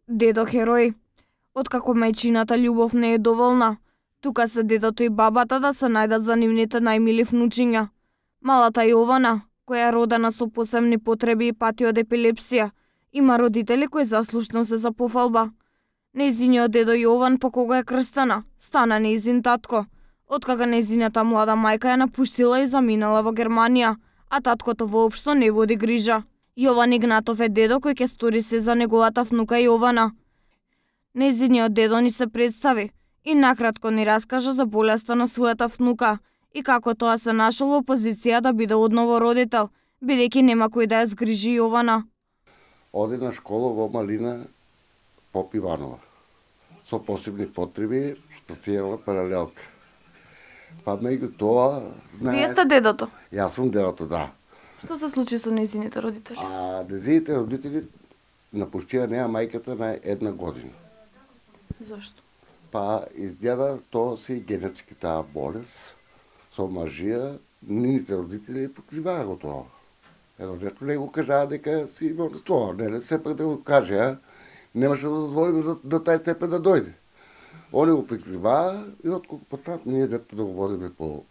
Дедо херој. Откако мајчината љубов не е доволна, тука се дедото и бабата да се најдат за нивните најмили внучиња. Малата Јована, која е родена со посебни потреби и пати од епилепсија, има родители кои заслушно се за пофалба. Нејзиниот дедо Јован, по кога е крстена, стана нејзин татко, откака нејзината млада мајка ја напуштила и заминала во Германија, а таткото воопшто не води грижа. Јован Игнатов е дедо кој ќе стори се за неговата внука Јована. Нејзиниот дедо ни се представи и накратко ни раскажа за болеста на својата внука и како тоа се нашол во позиција да биде одново родител, бидејќи нема кој да ја згрижи Јована. Оди на школа во Малина Поп Иванова, со посебни потреби, специјална паралелка. Па меѓу тоа, Вие сте дедото? Јас сум дедото, да. Што се случи со нејзините родители? Нејзините родители напуштија неа мајката на 1 година. Зошто? Па изгледа тоа си генетски таа болест, со мажија, нивните родители покриваа го тоа. Едно некој не го кажаа дека си имал тоа, не сепак да го кажа, немаше да дозволиме до тај степен да дојде. Они го прикриваа и отколку потам ние дето да го водиме по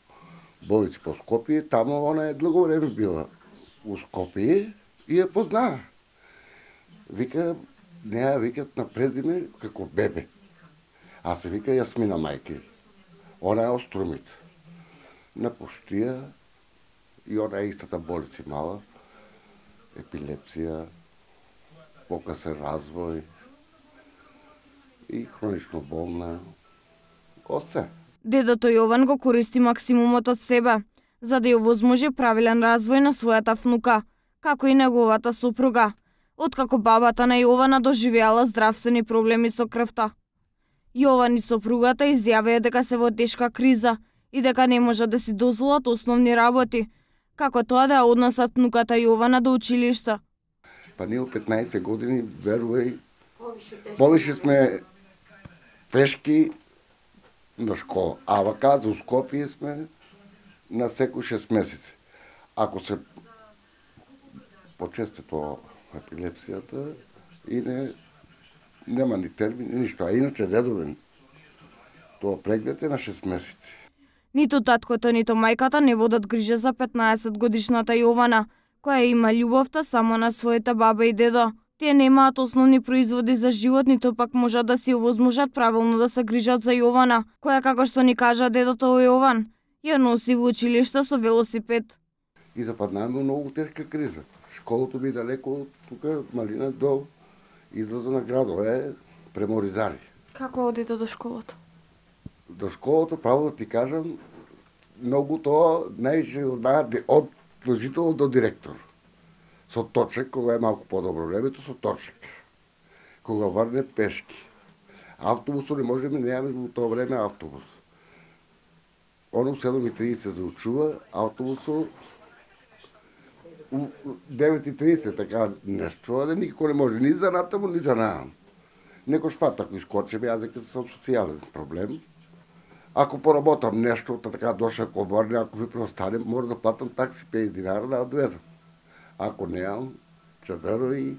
болници по Скопје, таму она е длго време била у Скопје и ја познаа. Вика, неа викат на презиме како бебе. А се вика Јасмина мајки. Она е Острумица. Напуштија и она е истата болест имала. Епилепсија, покасен развој и хронично болна. Осе. Дедото Јован го користи максимумот од себе, за да ја овозможи правилен развој на својата внука, како и неговата супруга, откако бабата на Јована доживеала здравствени проблеми со крвта. Јован и сопругата изјавија дека се во тешка криза и дека не можат да си дозволат основни работи, како тоа да ја однесат внуката Јована до училиште. Па ние 15 години, верувај, повише сме пешки на школа. А вака за Скопје сме на секој 6 месеци. Ако се почесте тоа епилепсијата и нема ни термин, ни ништо, а иначе редовен. Тоа преглед е на 6 месеци. Ниту таткото, ниту мајката не водат грижа за 15 годишната Јована, која има љубовта само на своите баба и дедо. Тие немаат основни производи за живот, ниту пак можат да си овозможат правилно да се грижат за Јована, која, како што ни кажа дедото Јован, ја носи во училиште со велосипед. И западнаме многу тешка криза. Школото би далеко од тука Малина до излазо на градот е Преморизари. Како одите до школото? До школото, право да ти кажам, многу тоа највише знаат од служител до директор. Со точек, кога е малку подобро времето, со точек. Кога врне пешки. Автобусот не можеме, немаме во тоа време автобус. Оно 7:30 заучува, автобусот у 9:30, така нешто, да никој не може ни за натаму, ни за наам. Некој пат ако искочеме, јас дека сум социјален проблем. Ако поработам нешто, така доша ко врне, ако ви преостанем, мора да платам такси 50 динара да одведам. Ако неам, чадаро и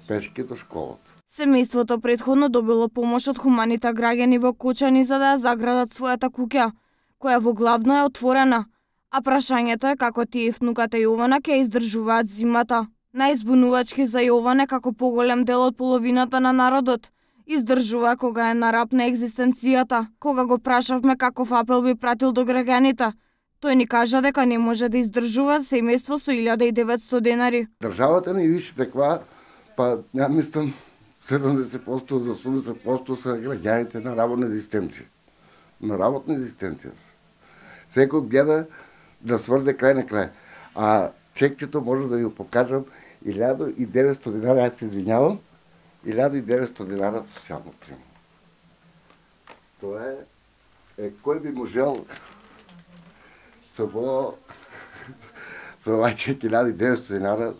пешки до школата. Семејството претходно добило помош од хуманите граѓани во Кочани за да ја заградат својата куќа, која во главно е отворена, а прашањето е како тие и внуката Јована ќе издржуваат зимата. Најзбунувачки за Јован е како поголем дел од половината на народот издржува кога е на рап на екзистенцијата. Кога го прашавме каков апел би пратил до граѓаните, тој ни кажа дека не може да издржува семејство со 1900 денари. Државата ни више таква, па ја мислам 70% до 80% са граѓаните на работна екзистенција. На работна екзистенција. Секој гледа да сврзе крај на крај. А чекчето може да ви го покажам 1900 динара, јас се извинјавам, 1900 динара социјално пример. Тоа е кој би можел со овај чек 1900 динара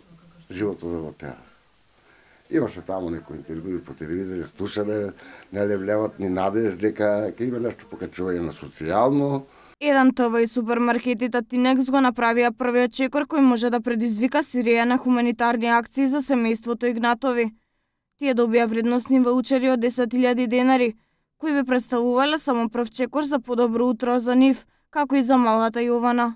живото да го тера. Имаше таму некои интервјуи по телевизија, слушаме, не левлеват ни надеж дека ќе има нешто покачување на социјално. Еден ТВ и супермаркетите Тинекс го направија првиот чекор кој може да предизвика серија на хуманитарни акции за семејството Игнатови. Тие добија вредносни ваучери од 10.000 денари, кои би представувале само прв чекор за подобро утро за нив, како и за малата Јована.